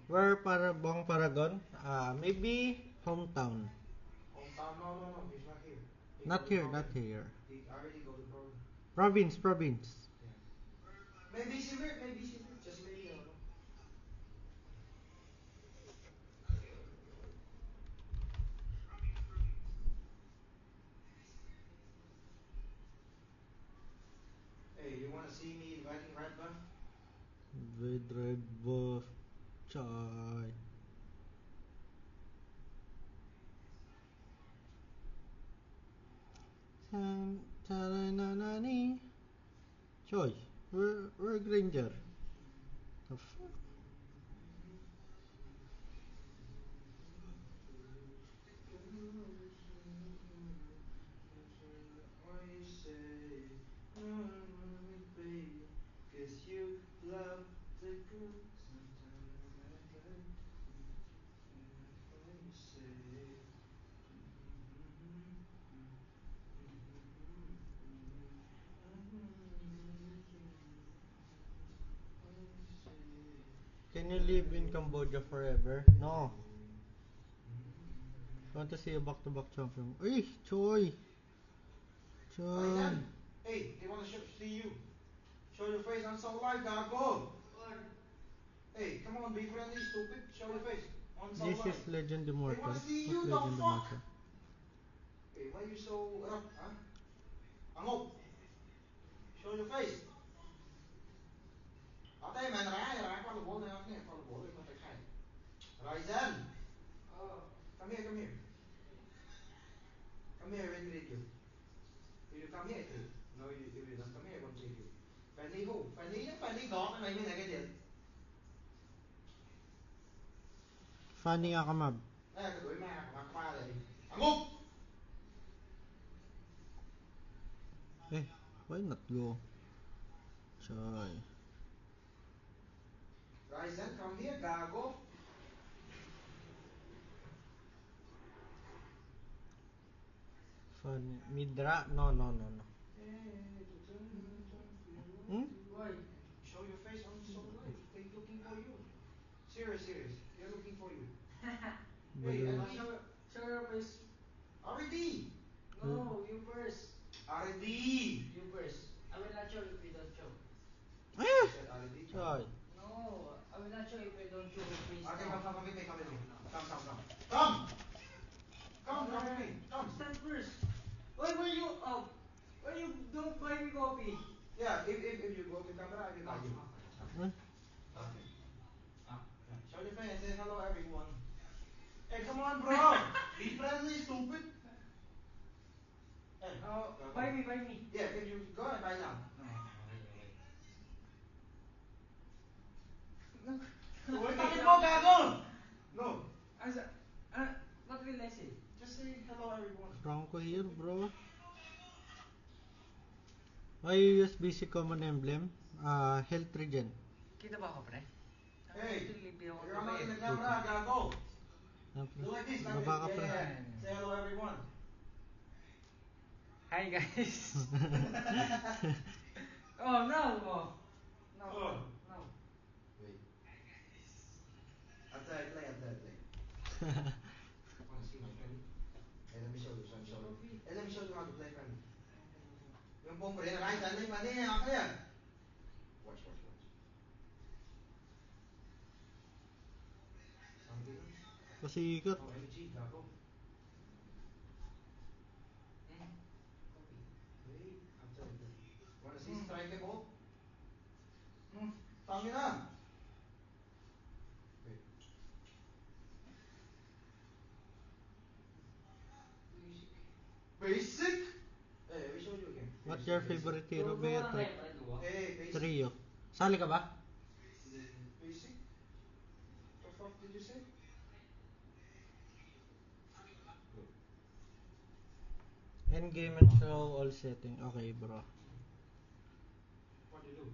Where para Bong Paragon? Maybe hometown. Hometown? No, no, no. He's not here. He go Not to here, not province. here. He already go to province. Province. Yeah. Maybe Sivir, maybe Sivir. Just maybe, I don't know. Hey, you wanna see me inviting Red Buff? With red buff. Chai. Taranani. Choi. We're Granger. The fuck? Why you say no, baby? 'Cause you love the good. Sometimes I act like. Why you say? Can you live in Cambodia forever? No. I want to see a back-to-back champion. Uy! Choi! Choi! Ryzen, hey, they wanna see you. Show your face. I'm so live, gago. Hey, come on, be friendly, stupid. Show your face. On so This is live. Legend They Immortal. wanna see What's you, the Legend fuck? Immortal? Hey, why you so up, huh? Angop, show your face. Ate, man, ra, follow ball now, follow ball, man, Ryzen, come here, come here. Come here, I trade you. Will you come here, I trade? No, you will not come here, I won't trade you. Friendly who? Friendly dog, and I mean, I get it. Funny nga ka, Mab. Eh, kadoy, makakapala eh. Angop! Eh, why not go? Choi. Ryzen, come here, gago. Funny. Midra? No, no, no, no. Hmm? Why? Show your face on Soul Life. They're looking for you. Serious. They're looking for you. Hey, Balloon. show your face. R&D. No, you first. R&D. You first. I will not show if you don't show. You Ah! said R&D? Choi. No, I will not show if you don't show your face. Okay, now. come with me. No, no. Come with me. Come. Stand first. Why you why you don't buy me coffee? Yeah, if you go to camera, I will buy you. Huh? Okay. Yeah. Show your face. Say hello, everyone. Hey, come on, bro. Be friendly, stupid. Hey, Buy me. Yeah, if you go and buy now. No, wait. Uy, bakit mo, gago? No. As what will I say? Just say hello, everyone. Franco here, bro. Why you use basic common emblem? Health regen. Kita ba ako, pre? Hey, Libre ako you're not in the mamaya. camera, gago. Do like this, Baba ka, pre. Yeah. Say hello, everyone. Hi guys. Oh no. Oh. No. Wait. After I play. Want to see my friend? Hey, let me show you. Hey, let me show you how to play friendly. Yung pong pre, right? Dali, mani, ako yan. Watch. Something? Pasikat. Oh, MG, gago. Copy. Wait, after I play. Wanna see strikeable? Tangin na. Wait. Basic? Hey, we show you again. What's your favorite hero? Bear type? Hey, basic. Trio. Sali ka ba? Basic? The fuck did you say? Good. Endgame and show all setting. Okay, bro. What do you do?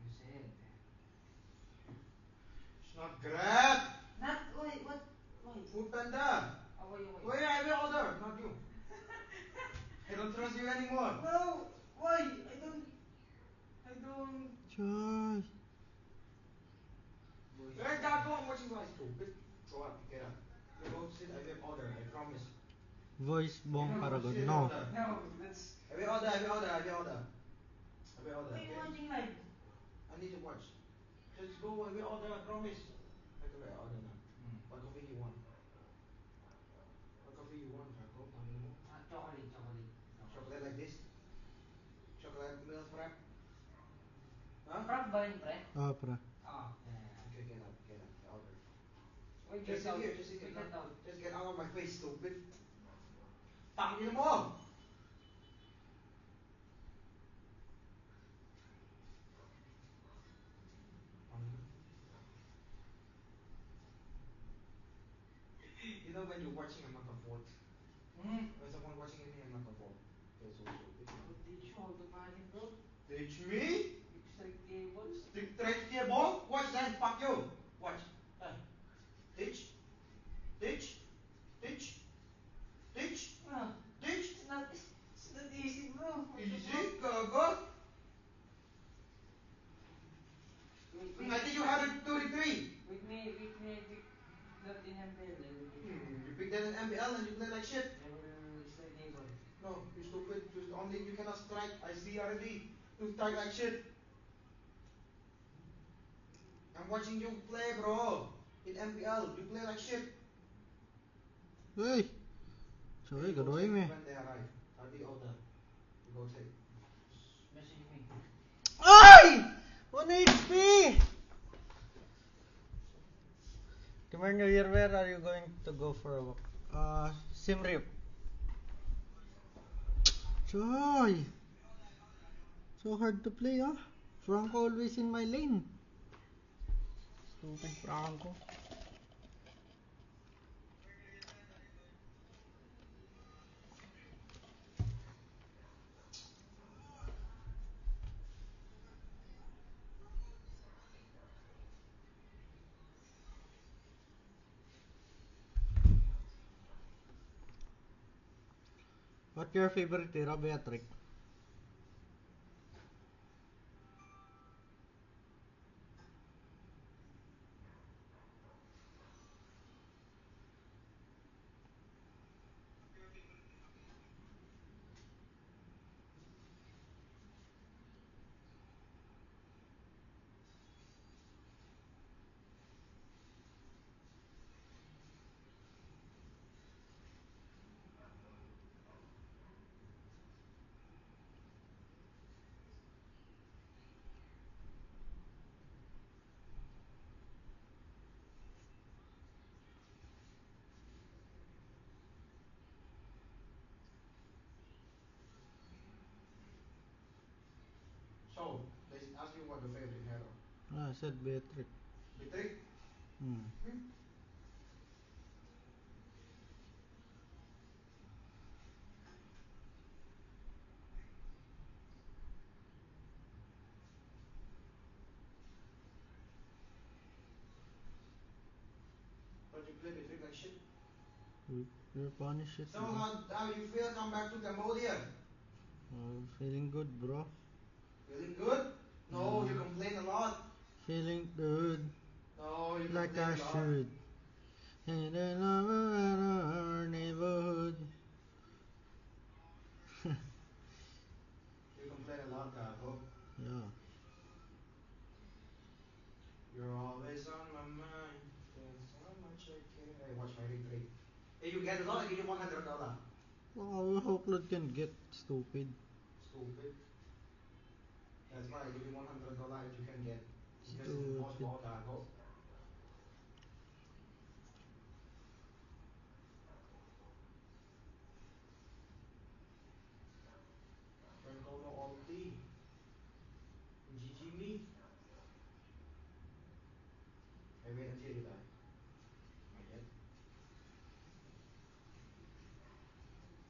You said. It's not Grab. Not wait, what? Why? Food Panda. Wait. Wait, I will order, not you. I don't trust you anymore. No, why? I don't. Choi. Hey, gago, like stupid. Go up, get up. You go sit, I will order, I promise. Voice Bong No, Paragon. sit, No. order. No, that's. I will order, I will order, I will order. I will order, Why are you okay? watching live? I need to watch. Just go, I will order, I promise. I can order now. What coffee you want? What coffee you want, Jacob? How many more? Chocolate. Chocolate like this? Chocolate milk frap? Huh? Frap ba yun, pre? Pra. Ah, yeah. Okay, get up, I order. Wait, Just get sit out. here, just sit here. Wait, get out. Just get out of my face, stupid. Tangin mo! You know when you're watching, I'm not comfort. When someone watching me, I'm not comfort. Okay, so stupid. I'll teach you how to manage, bro. Teach me? Straight cables. Straight cable? Watch then, fuck you. Watch. Teach. Teach. Teach. Teach. Ah, Teach. it's not easy, bro. Easy, gago. I think you have it 33. With me, not in MBL, You pick that in MBL and you play like shit. straight cable. No, you stupid. You cannot strike. I see already. You strike like shit. I'm watching you play, bro. In MPL, you play like shit. Hey. Sorry, You go gadoy take me. when they arrive. I'll be order. You go take. Message me. Ay! 1 HP! Tomorrow New Year, where are you going to go for a walk? Siem Reap. Choy! So hard to play, huh? Franco always in my lane. Stupid Franco. What's your favorite hero, Beatrix? So, they ask you what your favorite hero. I said Beatrix. Beatrix? Hmm. But you play Beatrix like shit. You're punished it, So bro. how you feel come back to Cambodia? Feeling good, bro. Feeling good? No, you complain a lot. Feeling good. No, you Like complain I a lot. should. And in our neighborhood. You complain a lot, Gago. Yeah. You're always on my mind. There's so much I care. Hey, watch my retreat. Hey, you get a lot, I give you $100. Oh, how Claude can get stupid. Stupid. That's why I give you $100 if you can get. Because it's impossible, Gago. Franco no ulti. GG me. I wait until you die. Not yet.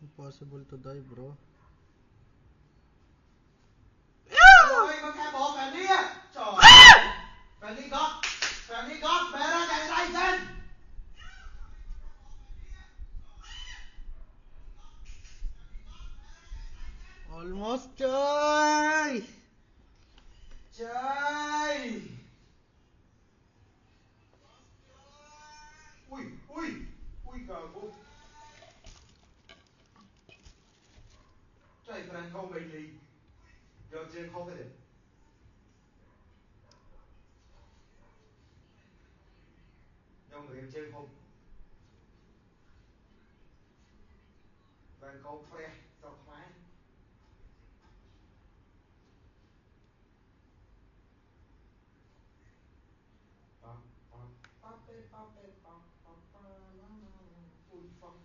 Impossible to die, bro. Ôi, con nghe bộ Fanny á. Trời ơi. Fanny got better than Ryzen. Almost die! Trời. cho người em chơi không và câu pre dọc máy Ui fuck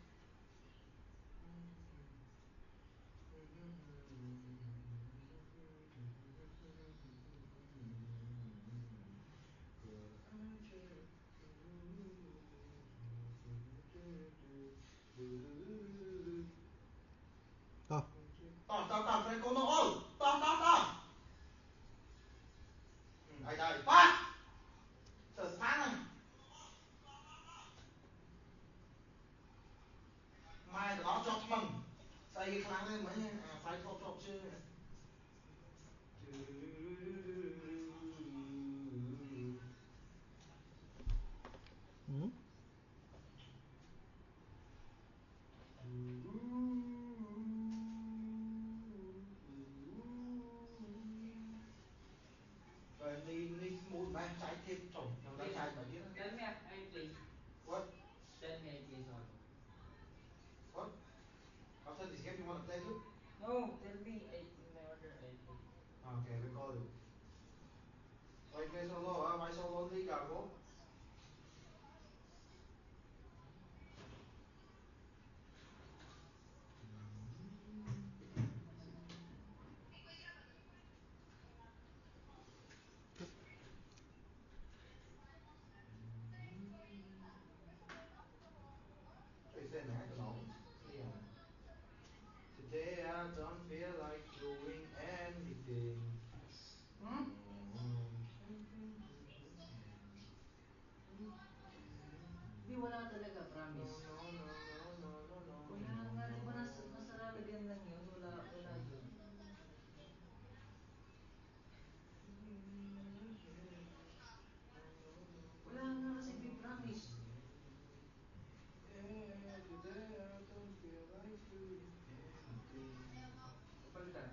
To. Stop, Franco, no all! Stop! Ai đây? Fuck! Sợ sáng này mai tụi nó cho mừng xây cái kháng lên mấy phải chọc chứ Hmm? Rồi đi muốn bán trái thêm trồng trong đó trái mà biết Tell me I play. What? Tell me I play soccer. What? After this game you wanna play too? No, tell me in my order I play. Okay, we call you. Why play solo Why so lonely, gago? Today I don't feel like doing anything. Hmm? Di wala talaga, No, promise. no, no, no, no, no, no. Wala nga, di ba nasa lalagyan lang yun? Wala yun. Wala nga kasi may promise. Yeah, today I don't feel like doing anything. Kapalitan.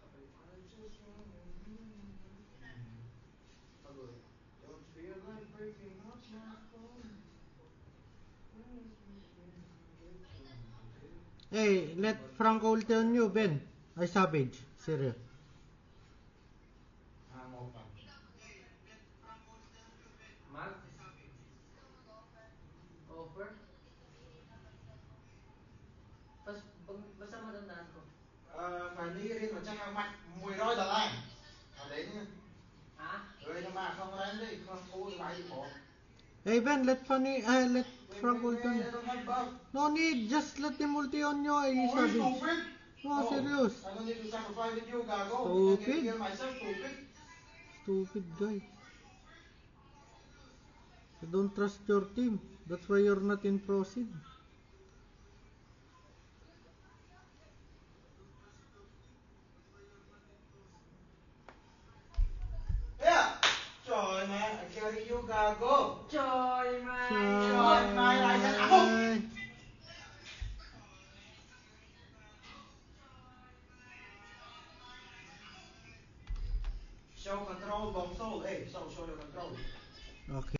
Kapalit. I just wanna Pag-uwi. don't feel like breaking up my phone. Hey, let Franco ulti on you, Ben. Ay, Savage. Serious. Hang off pa. Mag? Offer? Basta matandaan ko. Phải đi mà chắc là mặt 10 đôi là này. Ở đấy nhá. Ha? Rồi nhưng mà không đánh đi, không cố thì bài gì bỏ. Hey, Ben, let Franco ulti on I you. don't have buff. No need, just let him ulti on you, ay, Oh, Savage. stupid. No, serious. I don't need to sacrifice with you, gago. I can Stupid. heal myself, stupid. Stupid guy. You don't trust your team. That's why you're not in proceed. Yeah. Trời mẹ, I carry you, gago. Choy man! Trời mày lại giật áo không? Ay. Show control, bomb soul. Hey, show your control. Okay.